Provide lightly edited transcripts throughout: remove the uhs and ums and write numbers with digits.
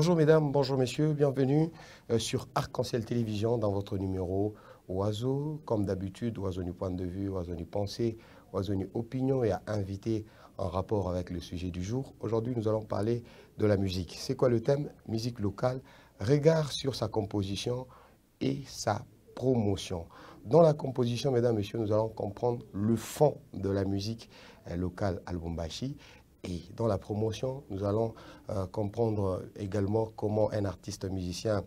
Bonjour mesdames, bonjour messieurs, bienvenue sur Arc-en-Ciel Télévision dans votre numéro Oiseau. Comme d'habitude, Oiseau du point de vue, Oiseau du pensée, Oiseau du opinion et à inviter en rapport avec le sujet du jour. Aujourd'hui, nous allons parler de la musique. C'est quoi le thème? Musique locale, regard sur sa composition et sa promotion. Dans la composition, mesdames, messieurs, nous allons comprendre le fond de la musique locale à Lubumbashi. Et dans la promotion, nous allons comprendre également comment un artiste musicien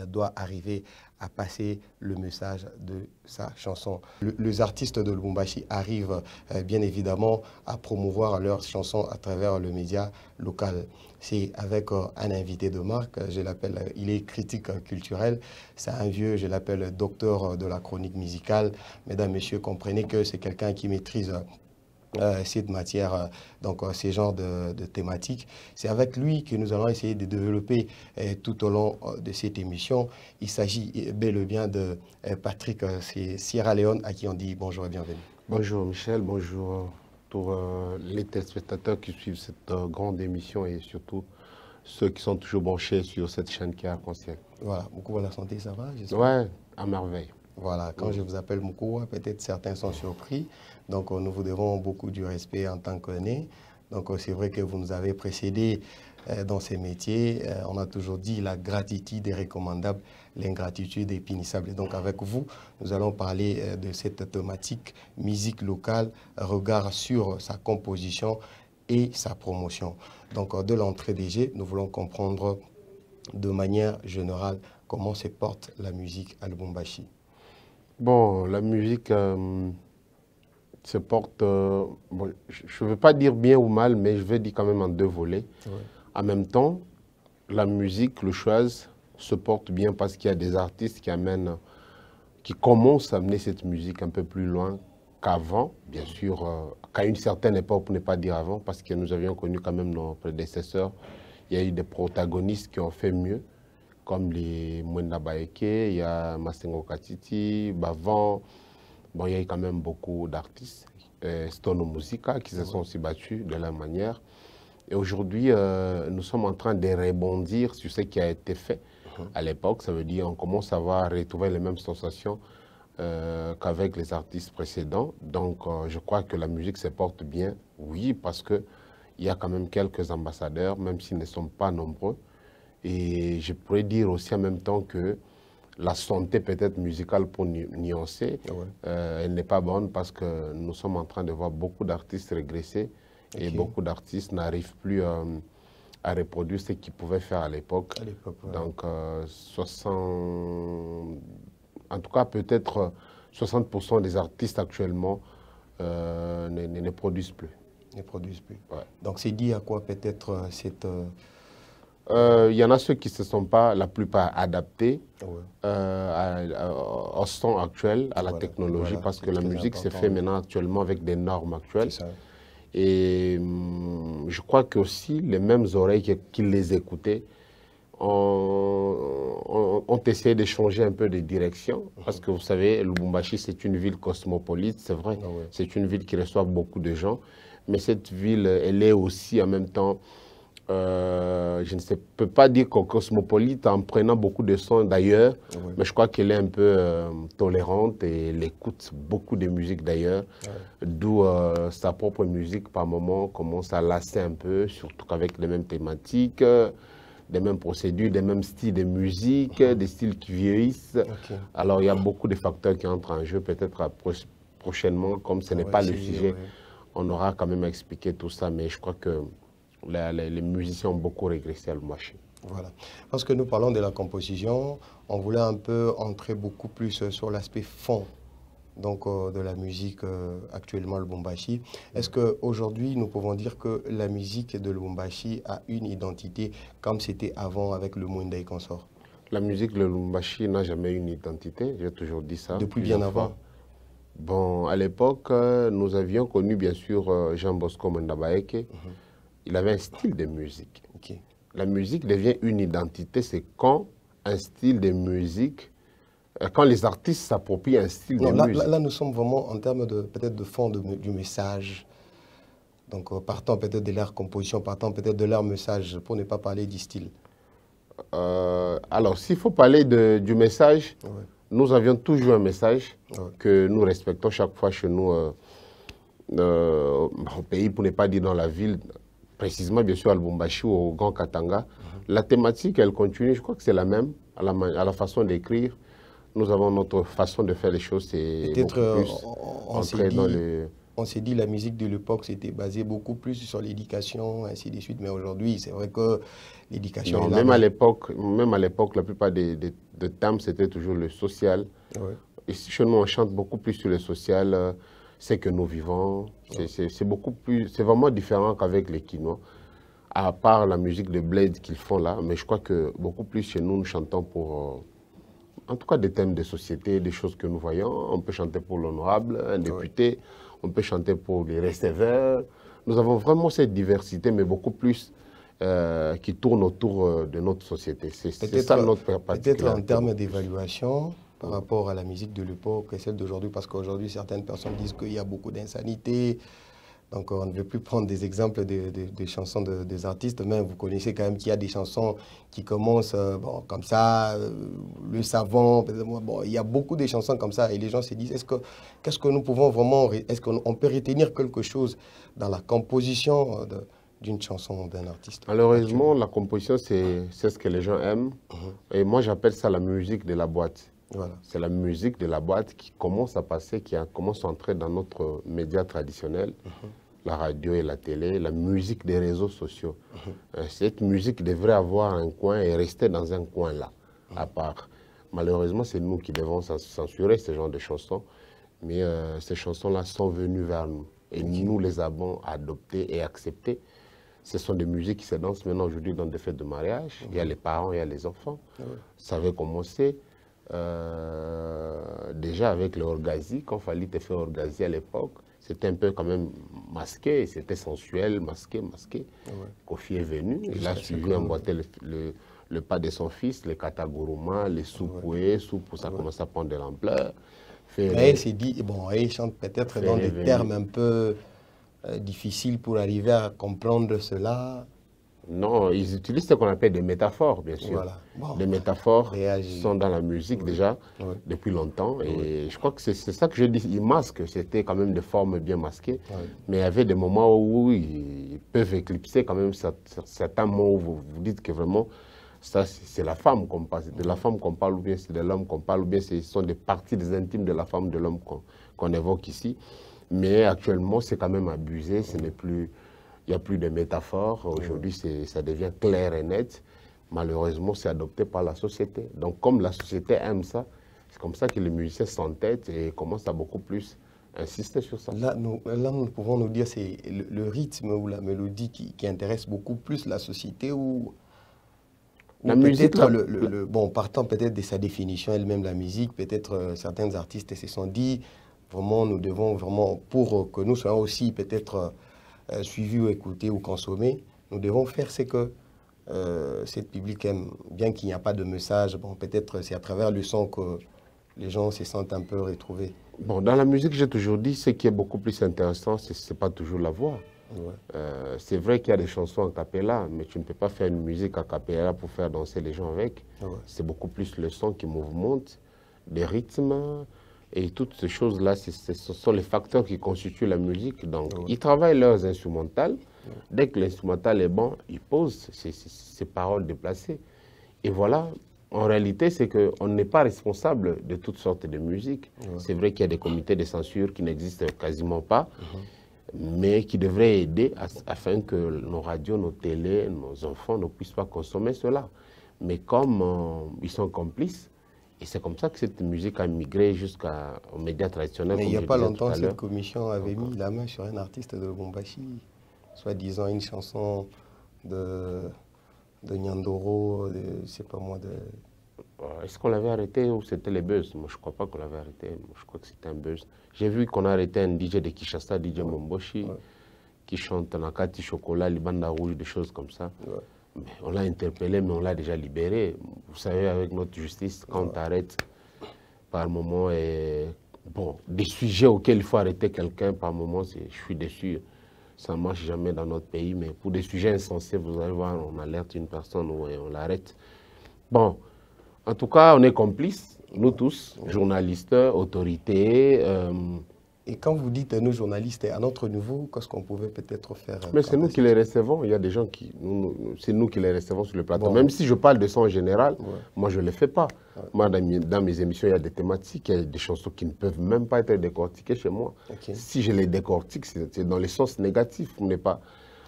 doit arriver à passer le message de sa chanson. Les artistes de Lubumbashi arrivent bien évidemment à promouvoir leurs chansons à travers le média local. C'est avec un invité de marque, je l'appelle, il est critique culturel, c'est un vieux, je l'appelle docteur de la chronique musicale. Mesdames, messieurs, comprenez que c'est quelqu'un qui maîtrise cette matière, donc ces genres de thématiques. C'est avec lui que nous allons essayer de développer tout au long de cette émission. Il s'agit bel et bien de Patrick, c'est Sierra Leone, à qui on dit bonjour et bienvenue. Bonjour Michel, bonjour tous les téléspectateurs qui suivent cette grande émission et surtout ceux qui sont toujours branchés sur cette chaîne qui est Arc-en-Ciel. Voilà, beaucoup de la santé, ça va? Ouais, à merveille. Voilà, quand je vous appelle Moukoua, peut-être certains sont surpris. Donc, nous vous devons beaucoup du respect en tant qu'aîné. Donc, c'est vrai que vous nous avez précédés dans ces métiers. On a toujours dit la gratitude est recommandable, l'ingratitude est punissable. Et donc, avec vous, nous allons parler de cette thématique musique locale, regard sur sa composition et sa promotion. Donc, de l'entrée des jeux, nous voulons comprendre de manière générale comment se porte la musique à Lubumbashi. Bon, la musique se porte, bon, je ne veux pas dire bien ou mal, mais je vais dire quand même en deux volets. Ouais. En même temps, la musique, le choix se porte bien parce qu'il y a des artistes qui commencent à amener cette musique un peu plus loin qu'avant, bien sûr, qu'à une certaine époque, pour ne pas dire avant, parce que nous avions connu quand même nos prédécesseurs. Il y a eu des protagonistes qui ont fait mieux, comme les Mwenda Baeke, il y a Masengo Katiti, Bavan. Bon, il y a eu quand même beaucoup d'artistes, Stono Musica, qui se sont aussi battus de la manière. Et aujourd'hui, nous sommes en train de rebondir sur ce qui a été fait à l'époque. Ça veut dire qu'on commence à avoir retrouvé les mêmes sensations qu'avec les artistes précédents. Donc, je crois que la musique se porte bien, oui, parce qu'il y a quand même quelques ambassadeurs, même s'ils ne sont pas nombreux. Et je pourrais dire aussi en même temps que la santé peut-être musicale pour nuancer, elle n'est pas bonne parce que nous sommes en train de voir beaucoup d'artistes régresser et beaucoup d'artistes n'arrivent plus à reproduire ce qu'ils pouvaient faire à l'époque. Donc, 60, en tout cas peut-être 60% des artistes actuellement ne produisent plus. Ne produisent plus. Ouais. Donc c'est dit à quoi peut-être cette... Il y en a ceux qui ne se sont pas, la plupart, adaptés au son actuel, à la technologie, parce que la musique se fait maintenant actuellement avec des normes actuelles. Et je crois que aussi les mêmes oreilles qui les écoutaient ont essayé de changer un peu de direction. Parce que vous savez, Lubumbashi, c'est une ville cosmopolite, c'est vrai. C'est une ville qui reçoit beaucoup de gens. Mais cette ville, elle est aussi en même temps... je ne peux pas dire qu'au cosmopolite en prenant beaucoup de sons d'ailleurs, mais je crois qu'elle est un peu tolérante et elle écoute beaucoup de musique d'ailleurs, d'où sa propre musique par moment commence à lasser un peu, surtout qu'avec les mêmes thématiques, les mêmes procédures, les mêmes styles de musique, des styles qui vieillissent. Alors il y a beaucoup de facteurs qui entrent en jeu, peut-être prochainement, comme ce n'est pas le sujet, on aura quand même à expliquer tout ça, mais je crois que les musiciens ont beaucoup régressé à Lubumbashi. Voilà. Parce que nous parlons de la composition, on voulait un peu entrer beaucoup plus sur l'aspect fond donc, de la musique actuellement à Lubumbashi. Est-ce qu'aujourd'hui, nous pouvons dire que la musique de Lubumbashi a une identité comme c'était avant avec le Mwenda et consort? La musique de Lubumbashi n'a jamais eu une identité, j'ai toujours dit ça. Depuis bien avant? Bon, à l'époque, nous avions connu bien sûr Jean Bosco Mwenda Baeke. Il avait un style de musique. La musique devient une identité, c'est quand un style de musique, quand les artistes s'approprient un style de musique. Là, nous sommes vraiment en termes peut-être de fond du message. Donc, partant peut-être de leur composition, partant peut-être de leur message, pour ne pas parler du style. Alors, s'il faut parler du message, Ouais. nous avions toujours un message Ouais. que nous respectons chaque fois chez nous au pays, pour ne pas dire dans la ville, précisément bien sûr à Lubumbashi ou au Grand Katanga. La thématique, elle continue, je crois que c'est la même, à la façon d'écrire. Nous avons notre façon de faire les choses, c'est Peut-être beaucoup plus on s'est entrer dans dit, le... on s'est dit la musique de l'époque c'était basé beaucoup plus sur l'éducation, ainsi de suite. Mais aujourd'hui, c'est vrai que l'éducation Non, est là. même à l'époque, la plupart des thèmes, c'était toujours le social. Ouais. Ici, chez nous, on chante beaucoup plus sur le social, c'est que nous vivons. C'est beaucoup plus, c'est vraiment différent qu'avec les Kinois, à part la musique de Blade qu'ils font là. Mais je crois que beaucoup plus chez nous, nous chantons pour, en tout cas, des thèmes de société, des choses que nous voyons. On peut chanter pour l'honorable, un député, on peut chanter pour les receveurs. Nous avons vraiment cette diversité, mais beaucoup plus qui tourne autour de notre société. C'est ça notre particularité. Peut-être en termes d'évaluation par rapport à la musique de l'époque et celle d'aujourd'hui, parce qu'aujourd'hui, certaines personnes disent qu'il y a beaucoup d'insanité. Donc, on ne veut plus prendre des exemples des chansons des artistes, mais vous connaissez quand même qu'il y a des chansons qui commencent bon, comme ça, le savant, bon, il y a beaucoup de chansons comme ça, et les gens se disent, qu'est-ce que nous pouvons vraiment, est-ce qu'on peut retenir quelque chose dans la composition d'une chanson d'un artiste? Malheureusement, la composition, c'est ce que les gens aiment. Et moi, j'appelle ça la musique de la boîte. Voilà. C'est la musique de la boîte qui commence à passer, commence à entrer dans notre média traditionnel, la radio et la télé, la musique des réseaux sociaux. Cette musique devrait avoir un coin et rester dans un coin là, à part. Malheureusement, c'est nous qui devons censurer ce genre de chansons, mais ces chansons-là sont venues vers nous. Et nous les avons adoptées et acceptées. Ce sont des musiques qui se dansent maintenant aujourd'hui dans des fêtes de mariage. Il y a les parents, il y a les enfants. Ça avait commencé déjà avec le orgazi, quand Fally te fait orgazi à l'époque. C'était un peu quand même masqué, c'était sensuel, masqué. Kofi est venu, il a suivi emboîter le pas de son fils, les kataguruma, les soupoués, ça commence à prendre de l'ampleur. Mais il s'est dit, bon, il chante peut-être dans des termes un peu difficiles pour arriver à comprendre cela. Non, ils utilisent ce qu'on appelle des métaphores, bien sûr. Voilà. Bon, des métaphores sont dans la musique déjà depuis longtemps. Et je crois que c'est ça que je dis. Ils masquent, c'était quand même des formes bien masquées. Mais il y avait des moments où ils peuvent éclipser quand même certains mots où vous dites que vraiment, ça c'est la femme qu'on parle. C'est de la femme qu'on parle ou bien c'est de l'homme qu'on parle ou bien ce sont des parties des intimes de la femme, de l'homme qu'on évoque ici. Mais actuellement, c'est quand même abusé. Ce n'est plus... Il n'y a plus de métaphores. Aujourd'hui, ça devient clair et net. Malheureusement, c'est adopté par la société. Donc, comme la société aime ça, c'est comme ça que les musiciens s'entêtent et commencent à beaucoup plus insister sur ça. Là, nous pouvons nous dire c'est le rythme ou la mélodie qui intéresse beaucoup plus la société ou la musique, bon, partant peut-être de sa définition elle-même, la musique, peut-être certains artistes se sont dit, vraiment, nous devons vraiment, pour que nous soyons aussi peut-être... suivi ou écouté ou consommé, nous devons faire ce que cette public aime. Bien qu'il n'y a pas de message, bon, peut-être c'est à travers le son que les gens se sentent un peu retrouvés. Bon, dans la musique, j'ai toujours dit, ce qui est beaucoup plus intéressant, ce n'est pas toujours la voix. C'est vrai qu'il y a des chansons a cappella, mais tu ne peux pas faire une musique a cappella pour faire danser les gens avec. C'est beaucoup plus le son qui mouvemente, des rythmes. Et toutes ces choses-là, ce sont les facteurs qui constituent la musique. Donc, ils travaillent leurs instrumentales. Dès que l'instrumental est bon, ils posent ces paroles déplacées. Et voilà, en réalité, c'est qu'on n'est pas responsable de toutes sortes de musique. C'est vrai qu'il y a des comités de censure qui n'existent quasiment pas, mais qui devraient aider afin que nos radios, nos télés, nos enfants ne puissent pas consommer cela. Mais comme ils sont complices, et c'est comme ça que cette musique a migré jusqu'aux médias traditionnels. Mais il n'y a pas longtemps, cette commission avait mis la main sur un artiste de Lubumbashi, soi-disant une chanson de Nyandoro, je sais pas moi. Est-ce qu'on l'avait arrêté ou c'était les buzz? Moi, je ne crois pas qu'on l'avait arrêté. Moi, je crois que c'était un buzz. J'ai vu qu'on a arrêté un DJ de Kinshasa, DJ Momboshi, qui chante Nakati Chocolat, Libanda Rouge, des choses comme ça. Mais on l'a interpellé, mais on l'a déjà libéré. Vous savez, avec notre justice, quand on t'arrête par moment, bon, des sujets auxquels il faut arrêter quelqu'un par moment, je suis déçu. Ça ne marche jamais dans notre pays, mais pour des sujets insensés, vous allez voir, on alerte une personne ou on l'arrête. Bon, en tout cas, on est complices, nous tous, journalistes, autorités. Et quand vous dites nous journalistes, à notre niveau, qu'est-ce qu'on pouvait peut-être faire? Mais c'est nous qui les recevons. Il y a des gens qui... C'est nous qui les recevons sur le plateau. Bon. Même si je parle de ça en général, Ouais. moi, je ne le fais pas. Ouais. Moi, dans mes émissions, il y a des thématiques, il y a des chansons qui ne peuvent même pas être décortiquées chez moi. Okay. Si je les décortique, c'est dans les sens négatifs. On n'est pas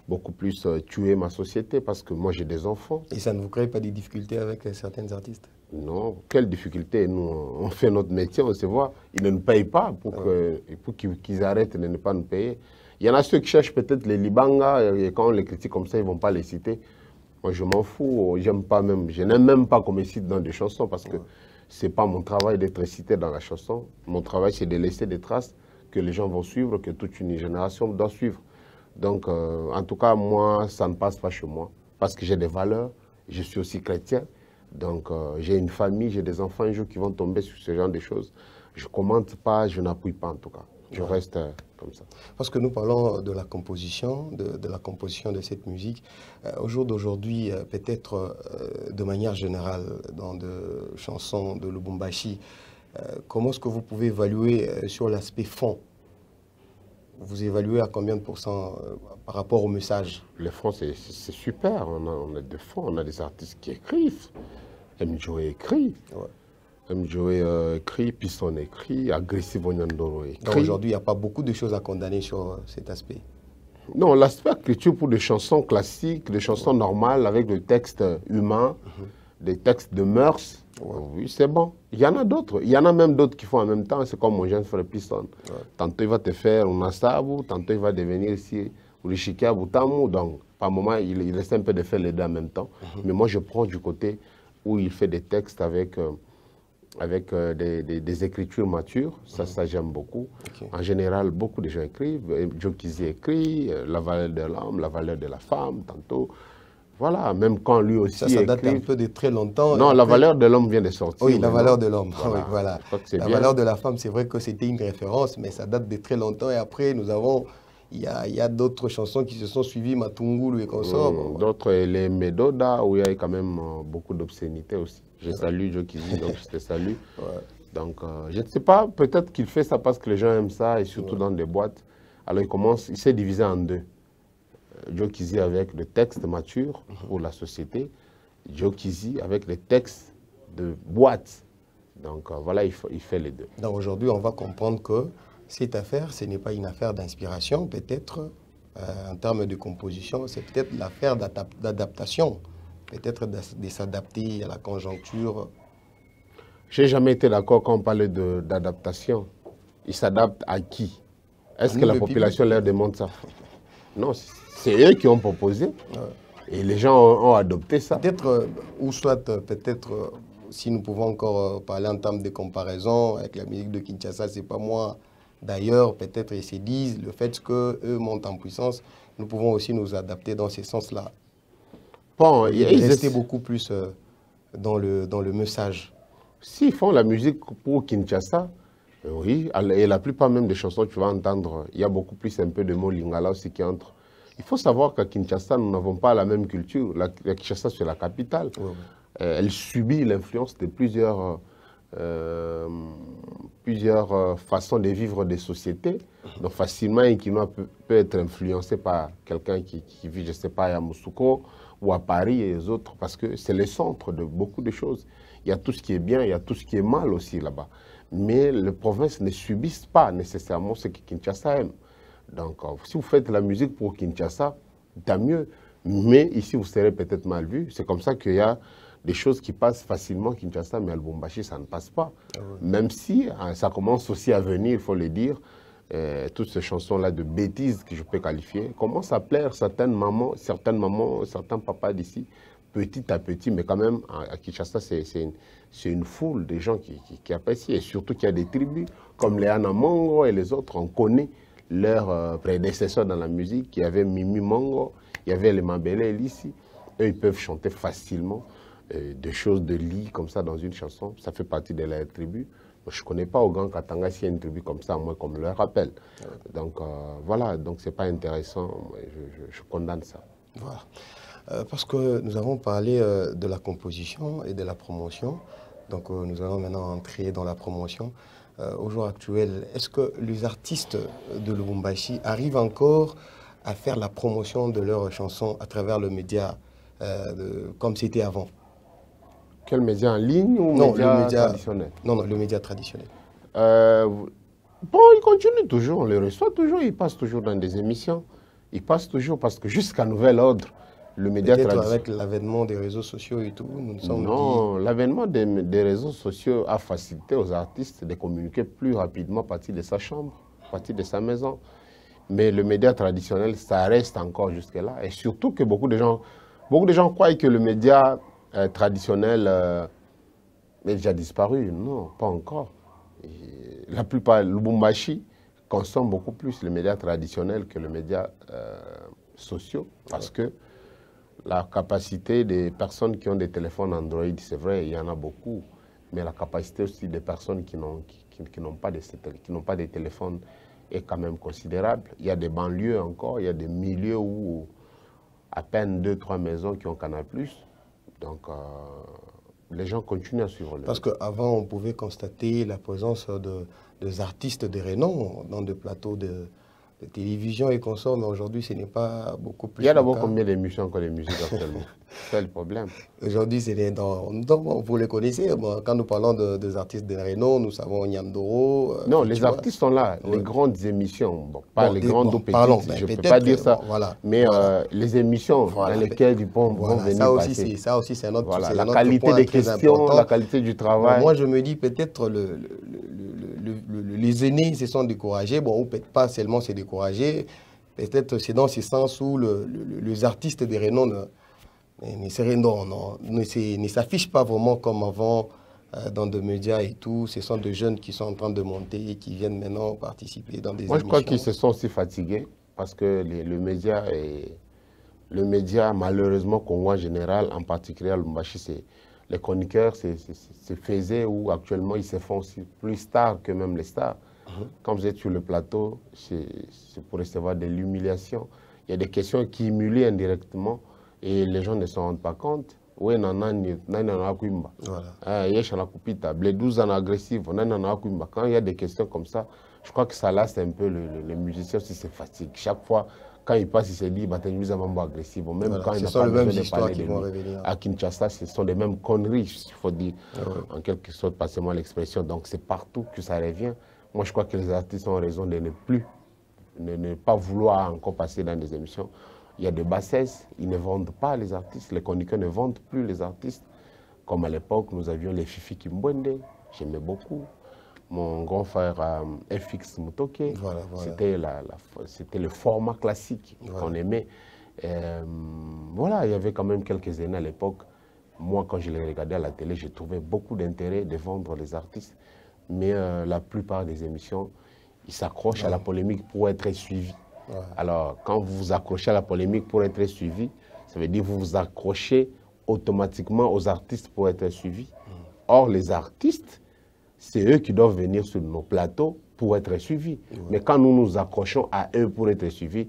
beaucoup plus tuer ma société parce que moi, j'ai des enfants. Et ça ne vous crée pas des difficultés avec certains artistes? Non, quelle difficulté? Nous, on fait notre métier, on se voit. Ils ne nous payent pas pour qu'ils arrêtent de ne pas nous payer. Il y en a ceux qui cherchent peut-être les Libanga, et quand on les critique comme ça, ils ne vont pas les citer. Moi, je m'en fous, j'aime pas même, je n'aime même pas qu'on me cite dans des chansons parce que c'est pas mon travail d'être cité dans la chanson. Mon travail, c'est de laisser des traces que les gens vont suivre, que toute une génération doit suivre. Donc, en tout cas, moi, ça ne passe pas chez moi parce que j'ai des valeurs, je suis aussi chrétien. Donc, j'ai une famille, j'ai des enfants un jour qui vont tomber sur ce genre de choses. Je ne commente pas, je n'appuie pas en tout cas. Je reste comme ça. Parce que nous parlons de la composition, de la composition de cette musique. Au jour d'aujourd'hui, peut-être de manière générale, dans de chansons de Lubumbashi, comment est-ce que vous pouvez évaluer sur l'aspect fond? Vous évaluez à combien de pourcents par rapport au message? Le fond, c'est super. On a des fonds, on a des artistes qui écrivent. MJO écrit. Ouais. MJO écrit, Piston écrit, Agressive Onyandoro écrit. Donc aujourd'hui, il n'y a pas beaucoup de choses à condamner sur cet aspect. Non, l'aspect écriture pour des chansons classiques, des chansons normales avec des textes humains, des textes de mœurs, oui, c'est bon. Il y en a d'autres. Il y en a même d'autres qui font en même temps. C'est comme mon jeune frère Piston. Tantôt, il va te faire un asabu, tantôt, il va devenir ici, Urishika, Butamu. Donc, par moment, il essaie un peu de faire les deux en même temps. Mais moi, je prends du côté où il fait des textes avec des écritures matures. Ça j'aime beaucoup. Okay. En général, beaucoup de gens écrivent. Joe Kizzy écrit, La valeur de l'homme, La valeur de la femme, tantôt. Voilà, même quand lui aussi ça date un peu de très longtemps. Non, La valeur de l'homme vient de sortir. Oui, La valeur de l'homme. Voilà. Oui, voilà. La bien. valeur de la femme, c'est vrai que c'était une référence, mais ça date de très longtemps. Et après, nous avons... Il y a d'autres chansons qui se sont suivies, Matungulu et consorts. D'autres, les Medoda, où il y a quand même beaucoup d'obscénité aussi. Je salue Joe Kizzy, donc je te salue. Donc, je ne sais pas, peut-être qu'il fait ça parce que les gens aiment ça, et surtout dans des boîtes. Alors, il s'est divisé en deux. Joe Kizzy avec des textes matures pour la société. Joe Kizzy avec des textes de boîte. Donc, voilà, il fait les deux. Donc, aujourd'hui, on va comprendre que cette affaire, ce n'est pas une affaire d'inspiration, peut-être, en termes de composition, c'est peut-être l'affaire d'adaptation, peut-être de s'adapter à la conjoncture. Je n'ai jamais été d'accord quand on parlait d'adaptation. Ils s'adaptent à qui? Est-ce que la population leur demande ça? Non, c'est eux qui ont proposé. Et les gens ont adopté ça. Peut-être, ou soit peut-être, si nous pouvons encore parler en termes de comparaison avec la musique de Kinshasa, c'est pas moi. D'ailleurs, peut-être ils se disent, le fait qu'eux montent en puissance, nous pouvons aussi nous adapter dans ce sens-là. Bon, ils restaient beaucoup plus dans le message. S'ils font la musique pour Kinshasa, oui, et la plupart même des chansons que tu vas entendre, il y a beaucoup plus un peu de mots lingala aussi qui entrent. Il faut savoir qu'à Kinshasa, nous n'avons pas la même culture. La Kinshasa, c'est la capitale. Elle subit l'influence de plusieurs façons de vivre des sociétés. Donc facilement, un Kinois peut être influencé par quelqu'un qui vit, je ne sais pas, à Yamoussoukro ou à Paris et les autres, parce que c'est le centre de beaucoup de choses. Il y a tout ce qui est bien, il y a tout ce qui est mal aussi là-bas. Mais les provinces ne subissent pas nécessairement ce que Kinshasa aime. Donc si vous faites la musique pour Kinshasa, tant mieux. Mais ici, vous serez peut-être mal vu. C'est comme ça qu'il y a des choses qui passent facilement à Kinshasa, mais à Lubumbashi, ça ne passe pas. Même si ça commence aussi à venir, il faut le dire, toutes ces chansons-là de bêtises que je peux qualifier, commencent à plaire certaines mamans, certains papas d'ici, petit à petit, mais quand même, à Kinshasa, c'est une foule de gens qui apprécient, et surtout qu'il y a des tribus, comme les Anamongo et les autres, on connaît leurs prédécesseurs dans la musique, il y avait Mimi Mongo, il y avait les Mabele ici, eux, ils peuvent chanter facilement des choses de lit comme ça dans une chanson, ça fait partie de la tribu. Je ne connais pas au Grand Katanga s'il y a une tribu comme ça, moi, comme le rappelle. Donc voilà, donc c'est pas intéressant, je condamne ça. Voilà. Parce que nous avons parlé de la composition et de la promotion. Donc nous allons maintenant entrer dans la promotion. Au jour actuel, est-ce que les artistes de Lubumbashi arrivent encore à faire la promotion de leurs chansons à travers le média comme c'était avant? Quel média en ligne ou Non, média le média traditionnel? Non, le média traditionnel. Bon, il continue toujours, on les reçoit toujours, il passe toujours dans des émissions. Il passe toujours parce que jusqu'à nouvel ordre, le média Peut-être traditionnel... avec l'avènement des réseaux sociaux et tout, nous nous sommes Non, l'avènement des réseaux sociaux a facilité aux artistes de communiquer plus rapidement à partir de sa chambre, à partir de sa maison. Mais le média traditionnel, ça reste encore jusque-là. Et surtout que beaucoup de gens croient que le média traditionnel est déjà disparu. Non, pas encore. Et la plupart, Lubumbashi consomme beaucoup plus les médias traditionnels que les médias sociaux parce que la capacité des personnes qui ont des téléphones Android, c'est vrai, il y en a beaucoup, mais la capacité aussi des personnes qui n'ont pas de téléphones est quand même considérable. Il y a des banlieues encore, il y a des milieux où à peine 2-3 maisons qui ont Canal+. Donc, les gens continuent à suivre. Parce qu'avant, on pouvait constater la présence des artistes de renom dans des plateaux de télévision et consorts, mais aujourd'hui, ce n'est pas beaucoup plus. Il y a d'abord combien d'émissions encore de musique actuellement? C'est le problème. Aujourd'hui, c'est vous les connaissez. Bon, quand nous parlons des artistes de renom, nous savons Nyamdoro. Non, les artistes sont là. Les grandes émissions, bon, pas les grandes ou petites, je ne peux pas dire ça. Voilà, mais les émissions dans lesquelles ils vont venir passer. Ça aussi, c'est un autre voilà, la qualité des questions, la qualité du travail. Bon, moi, je me dis peut-être les aînés se sont découragés. Bon, ou peut-être pas seulement se décourager. Peut-être c'est dans ce sens où les artistes de renom ne s'affichent pas vraiment comme avant dans des médias et tout. Ce sont des jeunes qui sont en train de monter et qui viennent maintenant participer dans des émissions. Moi, je crois qu'ils se sont aussi fatigués parce que le média, malheureusement, Congo en général, en particulier à Lubumbashi, les chroniqueurs, c'est faisait où actuellement ils se font aussi plus stars que même les stars. Quand vous êtes sur le plateau, c'est pour recevoir de l'humiliation. Il y a des questions qui humilient indirectement et les gens ne s'en rendent pas compte. Oui, quand il y a des questions comme ça, je crois que ça lasse un peu les musiciens si c'est fatigue. Chaque fois, quand il passe, il se dit, bah, nous avons agressif. Même voilà, quand il n'a pas besoin de parler de lui. À Kinshasa, ce sont les mêmes conneries, il faut dire, en quelque sorte, passez-moi l'expression. Donc c'est partout que ça revient. Moi, je crois que les artistes ont raison de ne pas vouloir encore passer dans des émissions. Il y a des bassesses, ils ne vendent pas les artistes, les chroniqueurs ne vendent plus les artistes. Comme à l'époque, nous avions les Fifi Kimbwende, j'aimais beaucoup. Mon grand frère FX Mutoke, voilà. C'était le format classique qu'on aimait. Voilà, il y avait quand même quelques années à l'époque. Moi, quand je les regardais à la télé, j'ai trouvé beaucoup d'intérêt de vendre les artistes. Mais la plupart des émissions, ils s'accrochent à la polémique pour être suivis. Alors, quand vous vous accrochez à la polémique pour être suivi, ça veut dire que vous vous accrochez automatiquement aux artistes pour être suivis. Or, les artistes, c'est eux qui doivent venir sur nos plateaux pour être suivis. Mais quand nous nous accrochons à eux pour être suivis,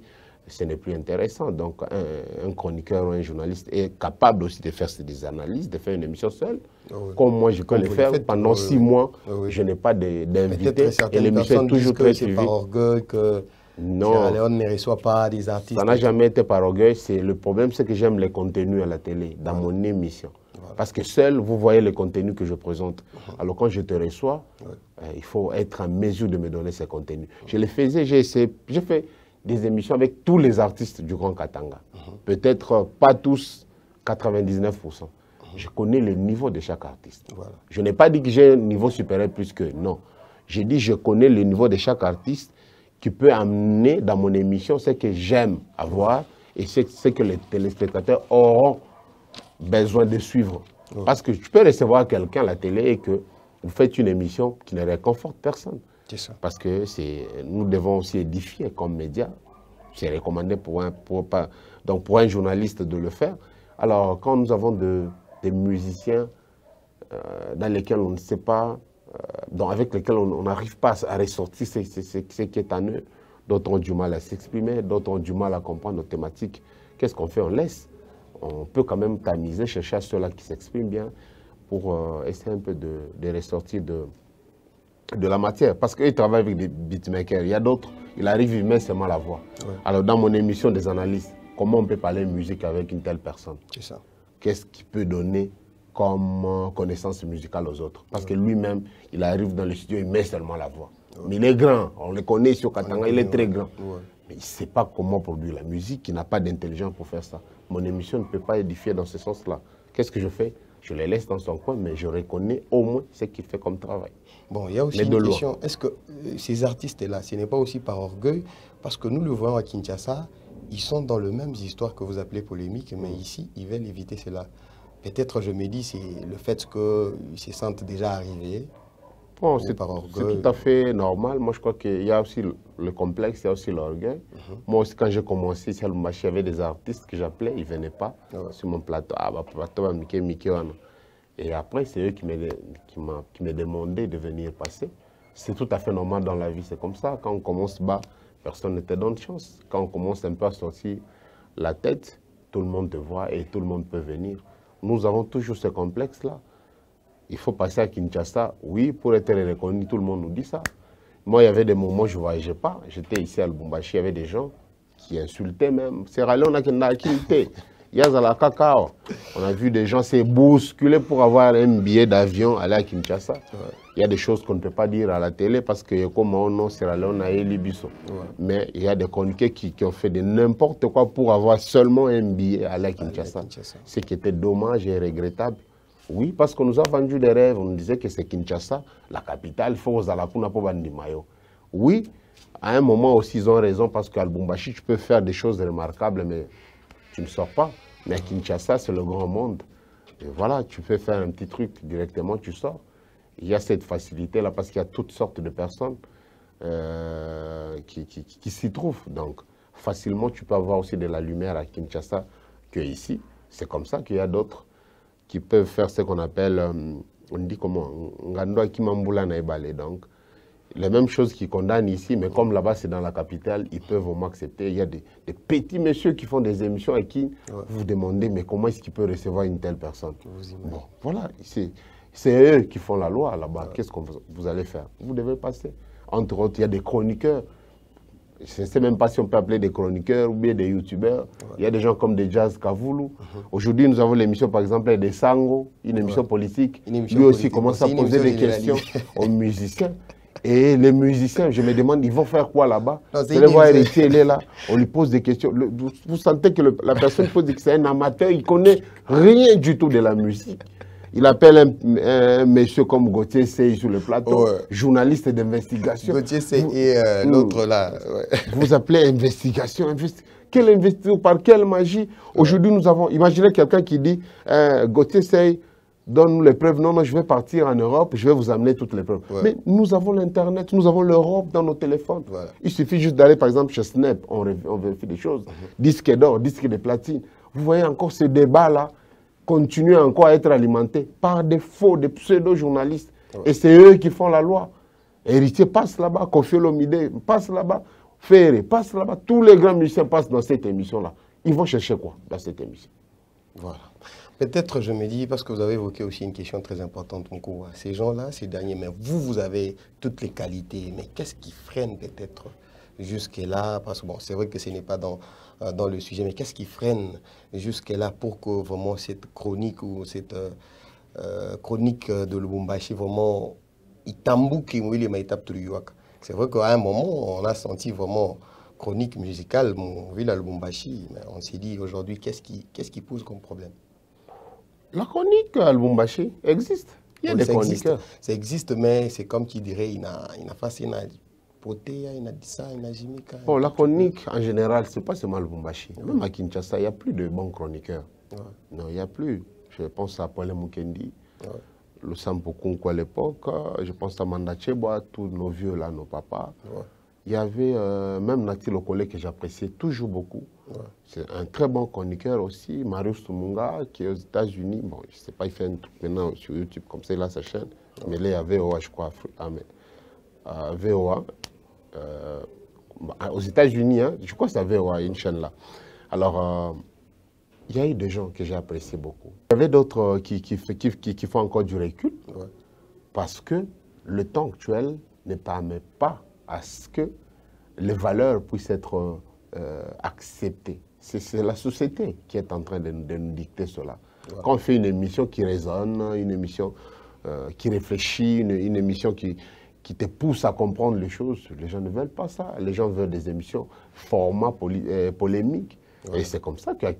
ce n'est plus intéressant. Donc, un chroniqueur ou un journaliste est capable aussi de faire des analyses, de faire une émission seule. Comme moi, je peux le faire. Pendant 6 mois, je n'ai pas d'invité. Et l'émission est toujours très suivie. Par orgueil que Sierra Leone ne reçoit pas des artistes. Ça n'a jamais été par orgueil. Le problème, c'est que j'aime les contenus à la télé, dans mon émission. Parce que seul, vous voyez le contenu que je présente. Alors quand je te reçois, il faut être en mesure de me donner ces contenus. Je le faisais, j'ai fait des émissions avec tous les artistes du Grand Katanga. Peut-être pas tous, 99%. Je connais le niveau de chaque artiste. Je n'ai pas dit que j'ai un niveau supérieur plus que non. J'ai dit que je connais le niveau de chaque artiste qui peut amener dans mon émission ce que j'aime avoir et ce que les téléspectateurs auront besoin de suivre. Parce que tu peux recevoir quelqu'un à la télé et que vous faites une émission qui ne réconforte personne. Parce que nous devons aussi édifier comme médias. C'est recommandé pour un journaliste de le faire. Alors, quand nous avons des musiciens dans lesquels on ne sait pas, avec lesquels on n'arrive pas à ressortir ce qui est en eux, d'autres ont du mal à s'exprimer, d'autres ont du mal à comprendre nos thématiques, qu'est-ce qu'on fait? On laisse. on peut quand même tamiser, chercher à ceux-là qui s'expriment bien pour essayer un peu de ressortir de la matière. Parce qu'ils travaillent avec des beatmakers. Il y a d'autres, il arrive, il met seulement la voix. Ouais. Alors, dans mon émission des analystes, comment on peut parler musique avec une telle personne? C'est ça. Qu'est-ce qu'il peut donner comme connaissance musicale aux autres? Parce que lui-même, il arrive dans le studio, il met seulement la voix. Mais il est grand, on le connaît sur Katanga, il est très grand. Mais il ne sait pas comment produire la musique, il n'a pas d'intelligence pour faire ça. Mon émission ne peut pas édifier dans ce sens-là. Qu'est-ce que je fais? Je les laisse dans son coin, mais je reconnais au moins ce qu'il fait comme travail. Bon, il y a aussi une question. Est-ce que ces artistes-là, ce n'est pas aussi par orgueil? Parce que nous le voyons à Kinshasa, ils sont dans les mêmes histoires que vous appelez polémiques, mais ici, ils veulent éviter cela. Peut-être, je me dis, c'est le fait qu'ils se sentent déjà arrivés. Bon, c'est tout à fait normal. Moi, je crois qu'il y a aussi le complexe, il y a aussi l'orgueil. Moi aussi, quand j'ai commencé, il y avait des artistes que j'appelais, ils ne venaient pas sur mon plateau. Ah, bah, plateau, et après, c'est eux qui me demandaient de venir passer. C'est tout à fait normal dans la vie, c'est comme ça. Quand on commence bas, personne ne te donne chance. Quand on commence un peu à sortir la tête, tout le monde te voit et tout le monde peut venir. Nous avons toujours ce complexe-là. Il faut passer à Kinshasa, oui, pour être reconnu, tout le monde nous dit ça. Moi, il y avait des moments où je ne voyageais pas. J'étais ici à Lubumbashi, il y avait des gens qui insultaient même. C'est râlé, on a quitté. Yazala Kakao. On a vu des gens se bousculer pour avoir un billet d'avion aller à Kinshasa. Il y a des choses qu'on ne peut pas dire à la télé parce que comme on nom Sierra Leone a Libiso. Mais il y a des chroniqueurs qui ont fait de n'importe quoi pour avoir seulement un billet aller à Kinshasa. Ce qui était dommage et regrettable. Oui, parce qu'on nous a vendu des rêves. On nous disait que c'est Kinshasa, la capitale, il faut aux Alakuna pour Bandimayo. Oui, à un moment aussi, ils ont raison parce qu'à Lubumbashi, tu peux faire des choses remarquables, mais tu ne sors pas. Mais à Kinshasa, c'est le grand monde. Et voilà, tu peux faire un petit truc directement, tu sors. Il y a cette facilité-là parce qu'il y a toutes sortes de personnes qui s'y trouvent. Donc, facilement, tu peux avoir aussi de la lumière à Kinshasa qu'ici. C'est comme ça qu'il y a d'autres qui peuvent faire ce qu'on appelle, on dit comment, Ngando Kimambula Naibale. Donc, les mêmes choses qui condamnent ici, mais comme là-bas c'est dans la capitale, ils peuvent vraiment accepter. Il y a des petits messieurs qui font des émissions à qui vous demandez, mais comment est-ce qu'il peut recevoir une telle personne? Bon, voilà, c'est eux qui font la loi là-bas. Qu'est-ce que vous allez faire? Vous devez passer. Entre autres, il y a des chroniqueurs. Je ne sais même pas si on peut appeler des chroniqueurs ou bien des youtubeurs. Il y a des gens comme des Jazz Kavoulou. Aujourd'hui, nous avons l'émission, par exemple, des Sango, une émission politique. Lui aussi commence à poser des questions aux musiciens. Et les musiciens, je me demande, ils vont faire quoi là-bas? Vous allez voir Héritier, il est là, on lui pose des questions. Vous sentez que la personne pose que c'est un amateur, il ne connaît rien du tout de la musique. Il appelle un monsieur comme Gauthier Sey sur le plateau, journaliste d'investigation. Gauthier Sey et l'autre là. Vous appelez investigation, quelle investigation, par quelle magie? Aujourd'hui, nous avons, imaginez quelqu'un qui dit, Gauthier Sey, donne-nous les preuves. Non, non, je vais partir en Europe, je vais vous amener toutes les preuves. Mais nous avons l'Internet, nous avons l'Europe dans nos téléphones. Il suffit juste d'aller, par exemple, chez Snap, on vérifie des choses. Disque d'or, disque de platine. Vous voyez encore ce débat-là continue encore à être alimenté par des faux, des pseudo-journalistes. Et c'est eux qui font la loi. Héritier passe là-bas, Kofi Olomide passe là-bas, Ferré passe là-bas. Tous les grands musiciens passent dans cette émission-là. Ils vont chercher quoi dans cette émission? Voilà. Peut-être, je me dis, parce que vous avez évoqué aussi une question très importante, Moukoua. Ces gens-là, ces derniers, mais vous avez toutes les qualités. Mais qu'est-ce qui freine peut-être jusque-là? Parce que bon, c'est vrai que ce n'est pas dans le sujet, mais qu'est-ce qui freine jusque-là pour que vraiment cette chronique ou cette chronique de Lubumbashi, vraiment, c'est vrai qu'à un moment, on a senti vraiment chronique musicale, mon ville à Lubumbashi, mais on s'est dit aujourd'hui, qu'est-ce qui pose comme problème? La chronique à Lubumbashi existe. Il y a des chroniqueurs. Ça existe, mais c'est comme qui dirait, il a fait une poté, il a dit ça, il a dit bon, la chronique, en général, ce n'est pas seulement Lubumbashi. Même à Kinshasa, il n'y a plus de bons chroniqueurs. Non, il n'y a plus. Je pense à Paul Mukendi, le Sampo Kunku à l'époque. Je pense à Manda Cheboa, tous nos vieux là, nos papas. Il y avait même Nati Lokole que j'appréciais toujours beaucoup. C'est un très bon chroniqueur aussi, Marius Tumunga, qui est aux États-Unis. Bon, je ne sais pas, il fait un truc maintenant sur YouTube, comme ça, il a sa chaîne. Mais il est à VOA, je crois, à VOA. Aux États-Unis, hein, je crois que c'est à VOA, une chaîne là. Alors, Il y a eu des gens que j'ai appréciés beaucoup. Il y avait d'autres qui font encore du recul, parce que le temps actuel ne permet pas à ce que les valeurs puissent être acceptées. C'est la société qui est en train de nous dicter cela. Quand on fait une émission qui résonne, une émission qui réfléchit, une émission qui te pousse à comprendre les choses, les gens ne veulent pas ça. Les gens veulent des émissions format polémique. Et c'est comme ça qu'à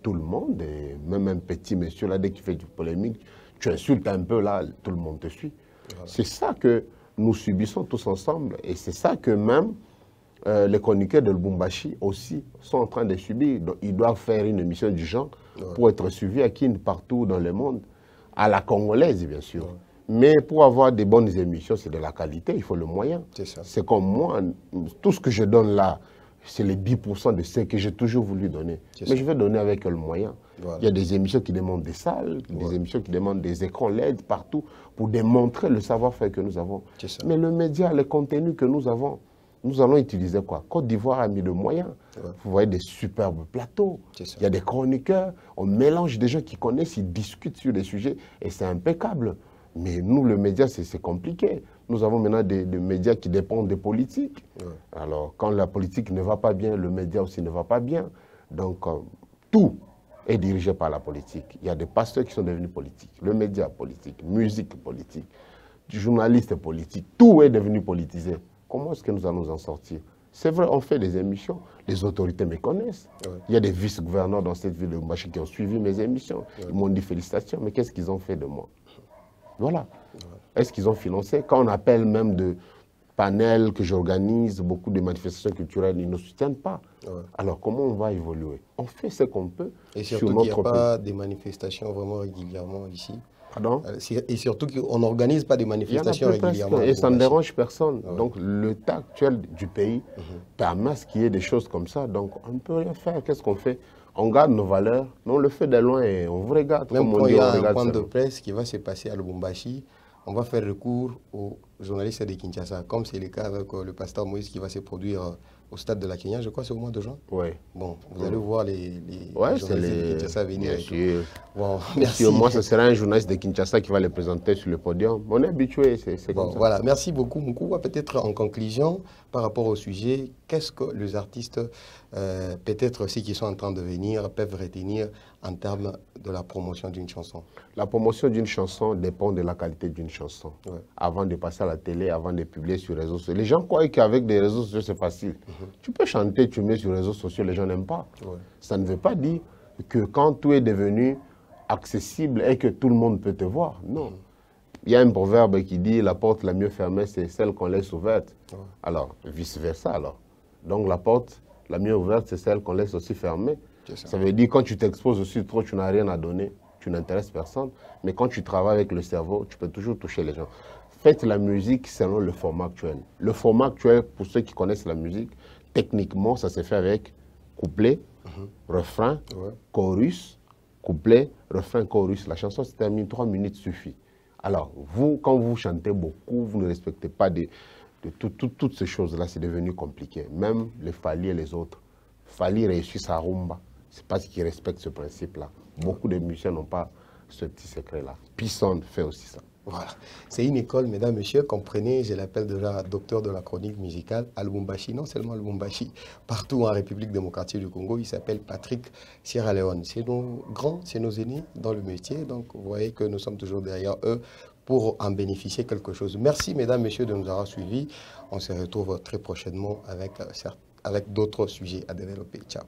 tout le monde, et même un petit monsieur là, dès qu'il fait du polémique, tu insultes un peu là, tout le monde te suit. C'est ça que nous subissons tous ensemble. Et c'est ça que même les chroniqueurs de Lubumbashi aussi sont en train de subir. Donc, ils doivent faire une émission du genre pour être suivis à Kin partout dans le monde, à la congolaise bien sûr. Mais pour avoir des bonnes émissions, c'est de la qualité, il faut le moyen. C'est comme moi, tout ce que je donne là, c'est les 10% de ce que j'ai toujours voulu donner. Mais je vais donner avec le moyen. Il y a des émissions qui demandent des salles, des émissions qui demandent des écrans LED partout pour démontrer le savoir-faire que nous avons. Mais le média, le contenu que nous avons, nous allons utiliser quoi? Côte d'Ivoire a mis le moyen. Vous voyez des superbes plateaux. Il y a des chroniqueurs, on mélange des gens qui connaissent, ils discutent sur des sujets et c'est impeccable. Mais nous, le média, c'est compliqué. Nous avons maintenant des médias qui dépendent des politiques. Alors, quand la politique ne va pas bien, le média aussi ne va pas bien. Donc, tout est dirigé par la politique. Il y a des pasteurs qui sont devenus politiques, le média politique, musique politique, du journaliste politique, tout est devenu politisé. Comment est-ce que nous allons nous en sortir? C'est vrai, on fait des émissions, les autorités me connaissent. Il y a des vice-gouverneurs dans cette ville de Lubumbashi qui ont suivi mes émissions. Ils m'ont dit félicitations, mais qu'est-ce qu'ils ont fait de moi? Voilà. Est-ce qu'ils ont financé? Quand on appelle même de panels que j'organise, beaucoup de manifestations culturelles, ils ne soutiennent pas. Alors comment on va évoluer? On fait ce qu'on peut. Et surtout qu'il n'y a pas des manifestations vraiment régulièrement ici. Pardon? Et surtout qu'on n'organise pas des manifestations régulièrement. Et ça ne dérange personne. Donc l'état actuel du pays permet à ce qu'il y ait des choses comme ça. Donc on ne peut rien faire. Qu'est-ce qu'on fait? On garde nos valeurs, on le fait de loin et on vous regarde. Même quand il y a un point de presse qui va se passer à Lubumbashi, on va faire recours aux journalistes de Kinshasa, comme c'est le cas avec le pasteur Moïse qui va se produire au stade de la Kenya, je crois que c'est au mois de juin. Oui. Bon, vous allez voir les journalistes de Kinshasa venir. Bien sûr. Bon, merci. Moi, ce sera un journaliste de Kinshasa qui va les présenter sur le podium. On est habitué, c'est bon, comme ça. Voilà, merci beaucoup, Moukou. Peut-être en conclusion, par rapport au sujet, qu'est-ce que les artistes, peut-être ceux qui sont en train de venir, peuvent retenir en termes de la promotion d'une chanson? La promotion d'une chanson dépend de la qualité d'une chanson. Avant de passer à la télé, avant de publier sur les réseaux sociaux. Les gens croient qu'avec des réseaux sociaux, c'est facile. Tu peux chanter, tu mets sur les réseaux sociaux, les gens n'aiment pas. Ça ne veut pas dire que quand tout est devenu accessible et que tout le monde peut te voir. Non. Il y a un proverbe qui dit la porte la mieux fermée, c'est celle qu'on laisse ouverte. Alors, vice-versa alors. Donc la porte la mieux ouverte, c'est celle qu'on laisse aussi fermée. Ça veut dire quand tu t'exposes aussi trop, tu n'as rien à donner, tu n'intéresses personne. Mais quand tu travailles avec le cerveau, tu peux toujours toucher les gens. Faites la musique selon le format actuel. Le format actuel, pour ceux qui connaissent la musique, techniquement, ça se fait avec couplet, refrain, chorus, couplet, refrain, chorus. La chanson se termine, 3 minutes suffit. Alors, vous, quand vous chantez beaucoup, vous ne respectez pas toutes ces choses-là, c'est devenu compliqué. Même les Fali et les autres. Fali réussit sa rumba. C'est parce qu'ils respectent ce principe-là. Beaucoup de musiciens n'ont pas ce petit secret-là. Pisson fait aussi ça. Voilà. C'est une école, mesdames, messieurs, comprenez, je l'appelle déjà docteur de la chronique musicale à Lubumbashi, non seulement à Lubumbashi, partout en République démocratique du Congo. Il s'appelle Patrick Sierra Leone. C'est nos grands, c'est nos aînés dans le métier. Donc, vous voyez que nous sommes toujours derrière eux pour en bénéficier quelque chose. Merci, mesdames, messieurs, de nous avoir suivis. On se retrouve très prochainement avec d'autres sujets à développer. Ciao.